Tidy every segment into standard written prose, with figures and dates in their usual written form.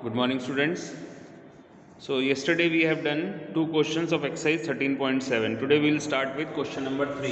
Good morning, students. So yesterday we have done two questions of exercise 13.7. Today we will start with question number 3.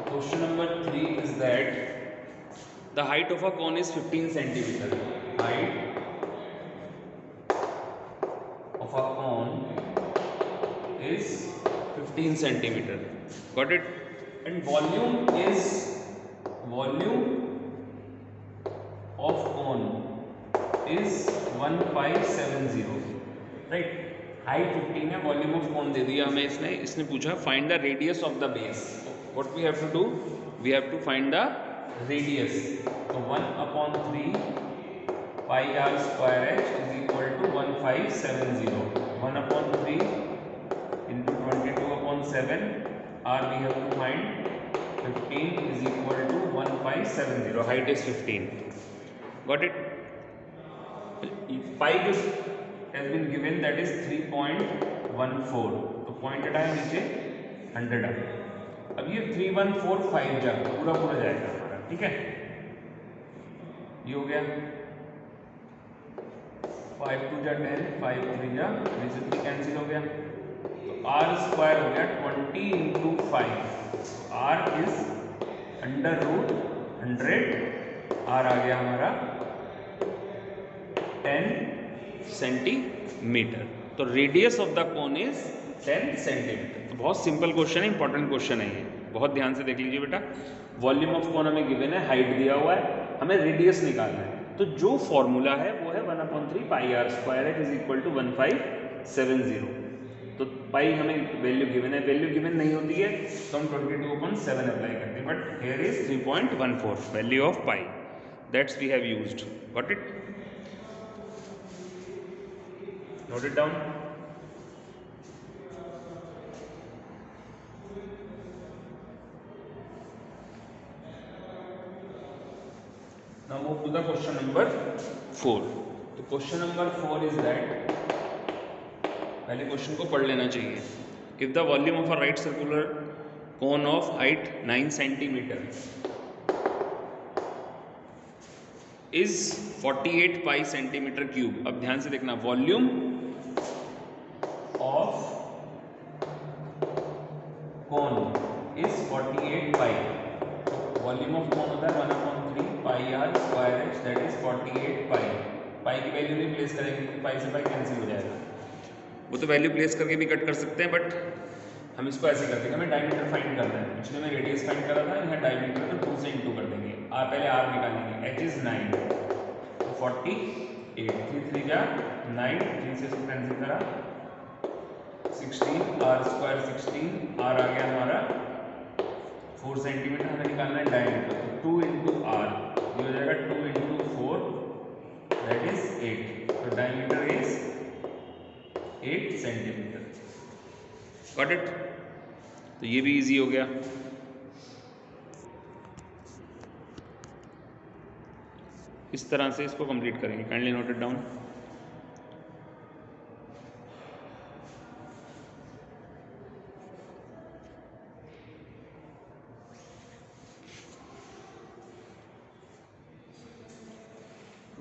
Question number 3 is that the height of a cone is 15 centimeter. Height of a cone is 15 centimeter. Got it? And volume of cone is 1570. Right, height 15 है, volume of कौन दे दिया हमें इसने पूछा find the radius of the base. What we have to do, we have to find the radius. तो 1/3 pi r square h is equal to 1570. 1/3 into 22/7 r we have to find 15 is equal to 1570. Height is 15. Got it? Pi has been given, that is 3.14. तो point हटाया नीचे 100 आ. अब ये 3145 जा पूरा जाएगा हमारा. ठीक है, ये हो गया 5 2 जा 10, 5 3 जा 3 कैंसिल हो गया. तो आर स्क्वायर हो गया 20 इंटू 5. R is √100. आर आ गया हमारा 10 सेंटीमीटर. तो radius of the cone is 10 centimetre. तो बहुत सिंपल क्वेश्चन है, इंपॉर्टेंट क्वेश्चन है ये. बहुत ध्यान से देख लीजिए बेटा. वॉल्यूम ऑफ कोन हमें गिवन है, हाइट दिया हुआ है, हमें रेडियस निकालना है. तो जो फॉर्मूला है वो है 1/3 pi r square h is equal to 1570. तो पाई हमें वैल्यू गिवन है, वैल्यू गिवन नहीं होती है तो हम 22/7 अप्लाई करते हैं. But here is 3.14 value of pi, that's we have used. Got it? Note it down. Now move to the question number 4. तो क्वेश्चन नंबर 4 इज दैट, पहले क्वेश्चन को पढ़ लेना चाहिए. If the volume of a right circular cone of height 9 centimetre is 48 pi centimetre cube. अब ध्यान से देखना, volume of cone is 48 pi. Volume of cone होता है 1/3 pi r square h, that is 48 pi. Pi की value नहीं place करेंगे क्योंकि पाई से पाई कैंसिल हो जाएगा. वो तो वैल्यू प्लेस करके भी कट कर सकते हैं, बट हम इसको ऐसे करते हैं. हमें डायमीटर फाइंड करना है. पिछले में रेडियस फाइंड करा था, यहाँ डायमीटर को 2 से इंटू कर देंगे. पहले आर निकालेंगे. एच इज 9, तो 48. 3 3 जा 9, 3 से इसको कैंसिल करा 16. Are square 16. आर आ गया हमारा 4 सेंटीमीटर. हमें निकालना है डायमीटर. तो 2 इंटू आर, ये हो जाएगा 2 इंटू 4, दैट इज 8. तो diameter is 8 centimetre. Got it? तो ये भी इजी हो गया. इस तरह से इसको कंप्लीट करेंगे. Kindly note it down.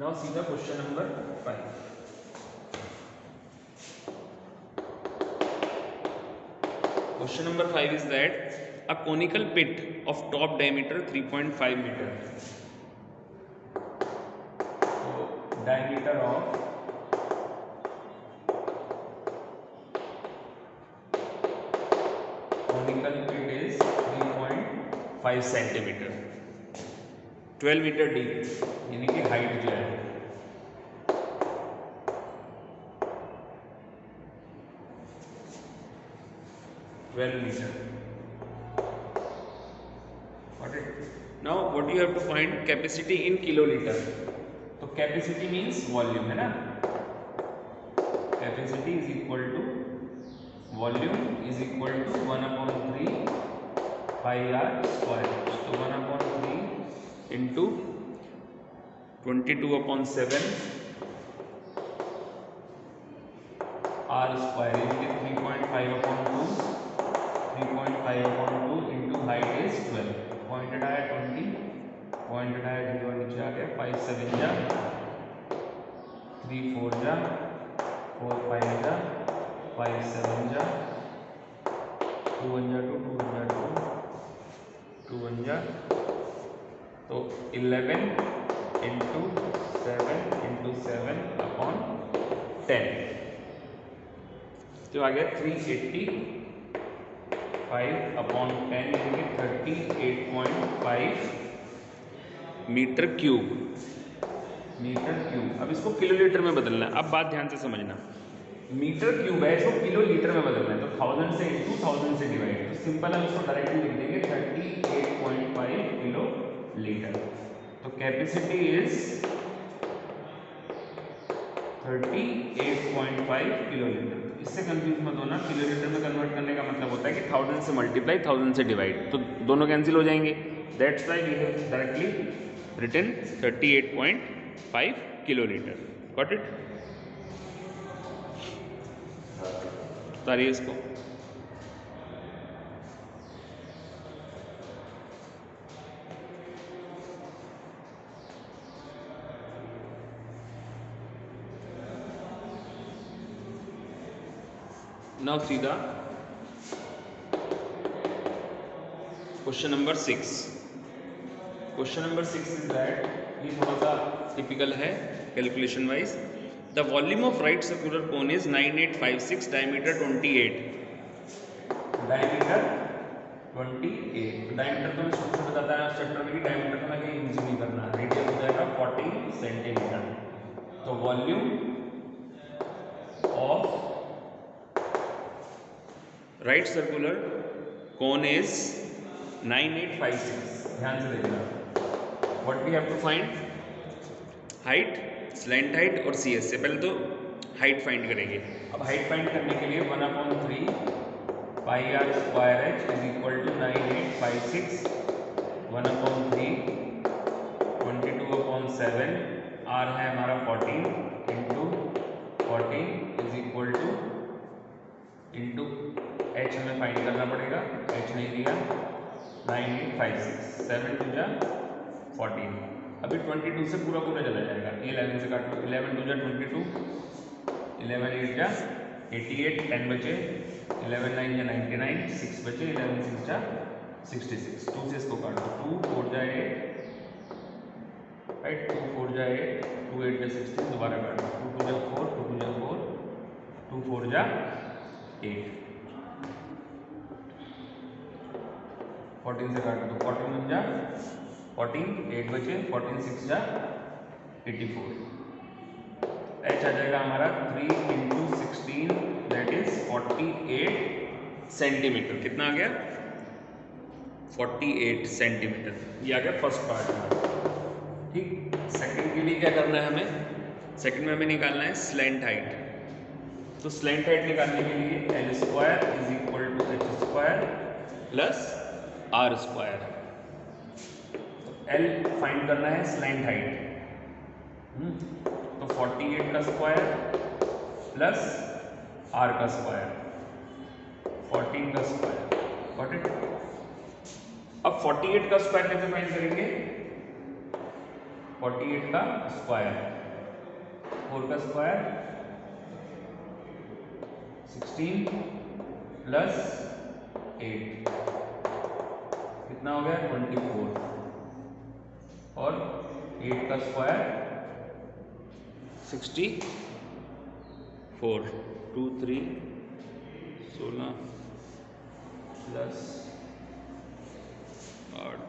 Now see the question number 5. Question number 5 is that a conical pit of top diameter 3.5 meter. So diameter of conical pit is 3.5 centimeter. 12 metre deep, यानी कि height जो है 12 meter. Got it? Now what you have to find capacity in kiloliter. तो capacity means volume है ना. Capacity is equal to volume is equal to 1/3 pi r square. तो 1/3 into 22/7 r square is 3.5/2. 3.5/2 into height is 12. Pointed आया 20, pointed आया 0 नीचे आ गया 5 7 जा 3 4 जा, 4 5 जा, 5 7 जा, 2 1 जा 2, 2 1 जा 2, 2 1 जा, तो 11 इंटू 7 अपॉन 10, तो आ गया 385 अपॉन 10 यानी 38.5 मीटर क्यूब। अब इसको किलोलीटर में बदलना है। अब बात ध्यान से समझना, मीटर क्यूब है, इसको किलो लीटर में बदलना है, तो 1000 से इंटू 1000 से डिवाइड, तो सिंपल हम इसको डायरेक्टली लिख देंगे 38.5 किलो लीटर। तो कैपेसिटी इज 38.5 किलो लीटर। इससे कंफ्यूज मत होना, किलो लीटर में कन्वर्ट करने का मतलब होता है कि 1000 से मल्टीप्लाई 1000 से डिवाइड, तो दोनों कैंसिल हो जाएंगे। That's why we have directly written 38.5 kilo litre. Got it? उतारिए इसको। Now see the question number 6. Question number 6 is that, ये थोड़ा सा टिपिकल है calculation wise. The volume of right circular cone is 9856, diameter 28। Diameter 28, diameter तो मैं शुरू से बताता है चैप्टर में कि डायमीटर को मैं कहीं यूज नहीं करना, रेडियस हो जाएगा 40 सेंटीमीटर। तो volume of right circular cone is 9856। ध्यान से देखना, what we have to find, height, slant height और सी एस से। पहले तो हाइट फाइंड करेंगे। अब हाइट फाइंड करने के लिए 1/3 pi r square h is equal to 9856 1/3 22/7, r है हमारा 14 into 14 is equal to into h हमें फाइंड करना पड़ेगा, एच नहीं दिया, 9856 7 2 जा 14। अभी 22 से पूरा चला जाएगा, 11 से काट लो, 11 2 जा 22, 11 8 जा 88, 10 बचे, 11 9 जा 99, 6 बचे, 11 6 जा 66, 2 से इसको काट लो, 2 4 जा 8, राइट, 2 4 जा 8, 2 8 जा 16, दोबारा काट लो, 2 2 जा 4, 2 2 जा 4, 2 4 जा 8, 14 से काट दो, 14 1 जा 14, 8 बचे, 14 6 जा 84। एच आ जाएगा हमारा 3 इंटू 16 दैट इज 48 सेंटीमीटर। कितना आ गया? 48 सेंटीमीटर। ये आ गया फर्स्ट पार्ट में। ठीक, सेकंड के लिए क्या करना है हमें? सेकंड में हमें निकालना है स्लैंट हाइट। तो स्लैंट हाइट निकालने के लिए L square is equal to H square plus are square. L find करना है स्लैंट हाइट, तो 48 का स्क्वायर प्लस आर का स्क्वायर, 14 का स्क्वायर। Got it? अब 48 का स्क्वायर कैसे फाइंड करेंगे? 48 का स्क्वायर, 4 का स्क्वायर 16 प्लस 8, कितना हो गया? 24, और 8 का स्क्वायर 64, 2 3 16 प्लस 8,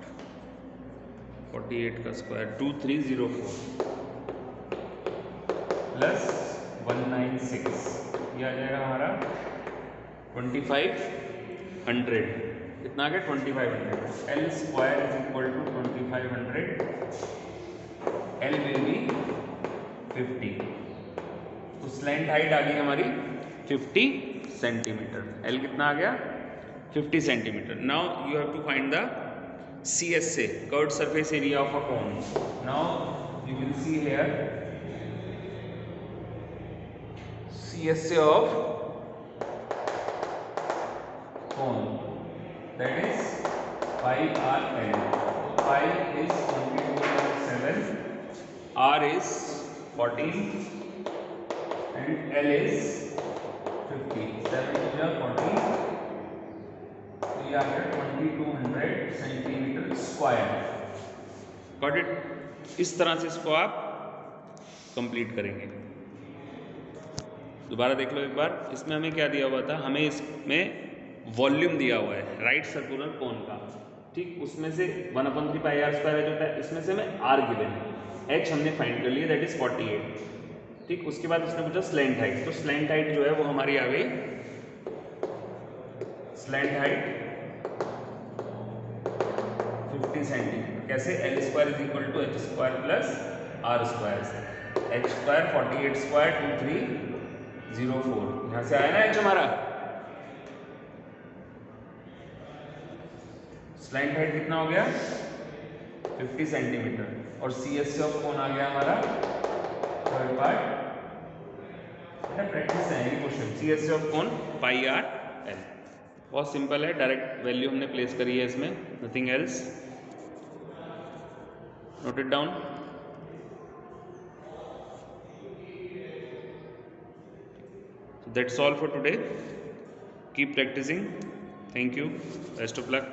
48 का स्क्वायर 2304 प्लस 196, ये आ जाएगा हमारा 2500। कितना आ गया? 2500। L square is equal to 2500, L will be 50। तो स्लैंट हाइट आ गई हमारी 50 सेंटीमीटर। एल कितना आ गया? 50 centimetre. Now you have to find the CSA, curved surface area of a cone. Now you will see here CSA of cone, that is pi r l. Pi is 22.7, r is 14, and L is 50. 7 to the 40. ये आ गया 2200 centimetre square. Got it. इस तरह से इसको आप complete करेंगे. दोबारा देख लो एक बार. इसमें हमें क्या दिया हुआ था? हमें इसमें वॉल्यूम दिया हुआ है राइट सर्कुलर कोन का. ठीक, उसमें से 1/3 पाई आर स्क्वायर एच होता है. इसमें से हमें आर गिवन है, एच हमने फाइंड कर लिया, दैट इज 48. ठीक, उसके बाद उसने पूछा स्लैंट हाइट. तो स्लैंट हाइट जो है वो हमारी आ गई. Slant height 50 centimetre. कैसे? L square is equal to H square plus are square से. H square 48 square 2304. यहाँ से आया ना एच हमारा. स्लैंट हाइट कितना हो गया? 50 सेंटीमीटर. और सी एस ऑफ कौन आ गया हमारा? Third part. प्रैक्टिस है ये क्वेश्चन. सी एस ऑफ कौन? पाई आर एल. बहुत सिंपल है, डायरेक्ट वैल्यू हमने प्लेस करी है इसमें, nothing else. Note it down. That's all for today. Keep practicing. Thank you. Best of luck.